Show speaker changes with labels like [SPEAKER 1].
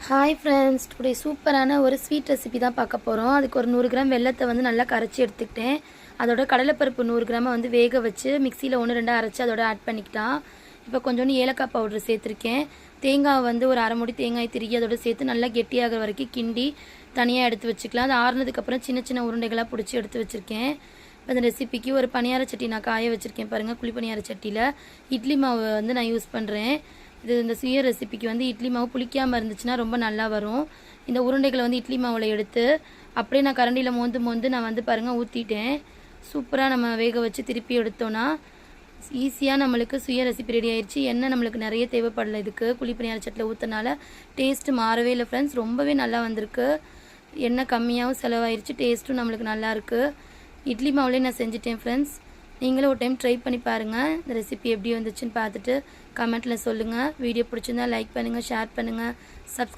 [SPEAKER 1] Hi friends, today சூப்பரான ஒரு sweet recipe தான் பார்க்க போகிறோம். அதுக்கு ஒரு 100 கிராம் வெல்லத்தை வந்து நல்லா கரைச்சி எடுத்துக்கிட்டேன். அதோட கடலைப்பருப்பு 100 கிராமை வந்து வேக வச்சு மிக்சியில் 1-2 அரைச்சி அதோட ஆட் பண்ணிக்கிட்டான். இப்போ கொஞ்சோண்டு ஏலக்காய் பவுட்ரு சேர்த்துருக்கேன். தேங்காய் வந்து ஒரு அரை மூடி தேங்காய் திருகி அதோட சேர்த்து நல்லா கெட்டியாகிற வரைக்கும் கிண்டி தனியாக எடுத்து வச்சுக்கலாம். அது ஆறுனதுக்கப்புறம் சின்ன சின்ன உருண்டைகளாக பிடிச்சி எடுத்து வச்சுருக்கேன். இப்போ இந்த ரெசிபிக்கு ஒரு பணியார சட்டி நான் காய வச்சுருக்கேன் பாருங்கள். குழி பணியார சட்டியில் இட்லி மாவு வந்து நான் யூஸ் பண்ணுறேன். இந்த சுய ரெசிபிக்கு வந்து இட்லி மாவு புளிக்காமல் இருந்துச்சுன்னா ரொம்ப நல்லா வரும். இந்த உருண்டைகளை வந்து இட்லி மாவில் எடுத்து அப்படியே நான் கரண்டியில் மோந்து நான் வந்து பாருங்கள் ஊற்றிட்டேன். சூப்பராக நம்ம வேக வச்சு திருப்பி எடுத்தோன்னா ஈஸியாக நம்மளுக்கு சுய ரெசிபி ரெடி ஆயிடுச்சு. எண்ணெய் நம்மளுக்கு நிறைய தேவைப்படலை. இதுக்கு குழி பணியார சட்டியில் ஊற்றினால டேஸ்ட்டு மாறவே இல்லை ஃப்ரெண்ட்ஸ். ரொம்பவே நல்லா வந்திருக்கு. எண்ணெய் கம்மியாகவும் செலவாயிருச்சு, டேஸ்ட்டும் நம்மளுக்கு நல்லாயிருக்கு. இட்லி மாவுலேயே நான் செஞ்சுட்டேன் ஃப்ரெண்ட்ஸ். நீங்களும் ஒரு டைம் ட்ரை பண்ணி பாருங்கள். இந்த ரெசிபி எப்படி வந்துச்சுன்னு பார்த்துட்டு கமெண்ட்டில் சொல்லுங்கள். வீடியோ பிடிச்சிருந்தா லைக் பண்ணுங்கள், ஷேர் பண்ணுங்கள், சப்ஸ்கிரைப்